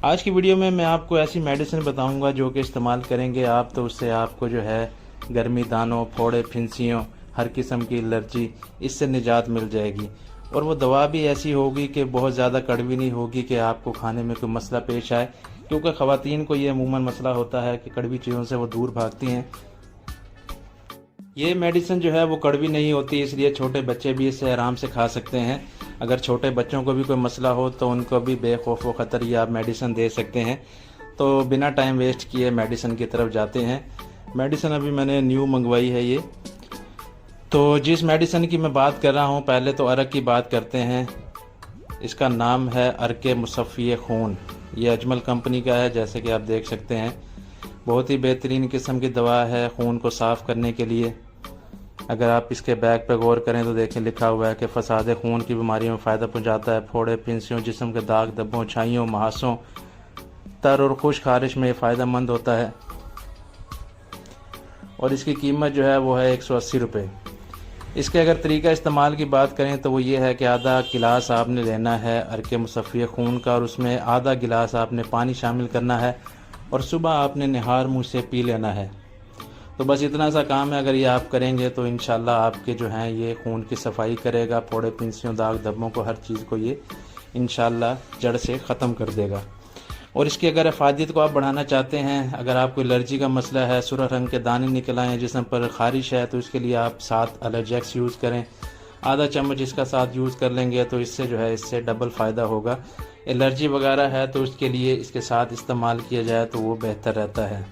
आज की वीडियो में मैं आपको ऐसी मेडिसिन बताऊंगा जो कि इस्तेमाल करेंगे आप तो उससे आपको जो है गर्मी, दानों, फोड़े, फिंसियों, हर किस्म की एलर्जी, इससे निजात मिल जाएगी। और वो दवा भी ऐसी होगी कि बहुत ज़्यादा कड़वी नहीं होगी कि आपको खाने में कोई मसला पेश आए, क्योंकि ख़वातीन को ये अमूमन मसला होता है कि कड़वी चीज़ों से वो दूर भागती हैं। ये मेडिसिन जो है वो कड़वी नहीं होती, इसलिए छोटे बच्चे भी इसे आराम से खा सकते हैं। अगर छोटे बच्चों को भी कोई मसला हो तो उनको भी बेखौफ व ख़तर ये आप मेडिसिन दे सकते हैं। तो बिना टाइम वेस्ट किए मेडिसिन की तरफ जाते हैं। मेडिसिन अभी मैंने न्यू मंगवाई है ये। तो जिस मेडिसिन की मैं बात कर रहा हूँ, पहले तो अरक की बात करते हैं। इसका नाम है अरके मुसफ़्फ़ी खून। ये अजमल कंपनी का है, जैसे कि आप देख सकते हैं। बहुत ही बेहतरीन किस्म की दवा है खून को साफ़ करने के लिए। अगर आप इसके बैग पर गौर करें तो देखें लिखा हुआ है कि फसाद खून की बीमारियों में फ़ायदा पहुंचाता है। फोड़े, फिंसियों, जिस्म के दाग धब्बों, छाइयों, महासों, तर और खुश खारिश में फ़ायदेमंद होता है। और इसकी कीमत जो है वो है 180 रुपये। इसके अगर तरीका इस्तेमाल की बात करें तो वो ये है कि आधा गिलास आपने लेना है अरके मुसफ़्फ़ी खून का, और उसमें आधा गिलास आपने पानी शामिल करना है और सुबह आपने निहार मुँह से पी लेना है। तो बस इतना सा काम है। अगर ये आप करेंगे तो इंशाल्लाह आपके जो हैं ये खून की सफाई करेगा। फोड़े, पिंसियों, दाग धब्बों को, हर चीज़ को ये इंशाल्लाह जड़ से ख़त्म कर देगा। और इसकी अगर अफादियत को आप बढ़ाना चाहते हैं, अगर आपको एलर्जी का मसला है, सुरख रंग के दाने निकल आए हैं जिस्म पर, ख़ारिश है, तो इसके लिए आप 7 एलर्जेक्स यूज़ करें। आधा चम्मच इसका साथ यूज़ कर लेंगे तो इससे जो है इससे डबल फ़ायदा होगा। एलर्जी वगैरह है तो उसके लिए इसके साथ इस्तेमाल किया जाए तो वो बेहतर रहता है।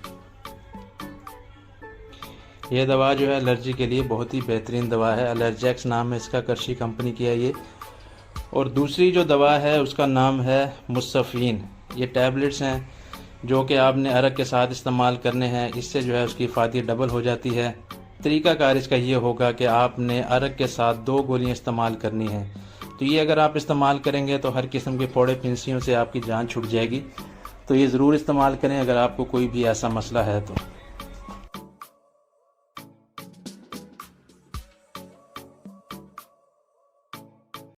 यह दवा जो है एलर्जी के लिए बहुत ही बेहतरीन दवा है। एलर्जेक्स नाम है इसका, करशी कंपनी की है ये। और दूसरी जो दवा है उसका नाम है मुसफ़ीन। ये टैबलेट्स हैं जो कि आपने अरक के साथ इस्तेमाल करने हैं। इससे जो है उसकी फ़ायदे डबल हो जाती है। तरीक़ाकार इसका ये होगा कि आपने अरक के साथ 2 गोलियाँ इस्तेमाल करनी हैं। तो ये अगर आप इस्तेमाल करेंगे तो हर किस्म के फोड़े, फिंसियों से आपकी जान छूट जाएगी। तो ये ज़रूर इस्तेमाल करें अगर आपको कोई भी ऐसा मसला है तो।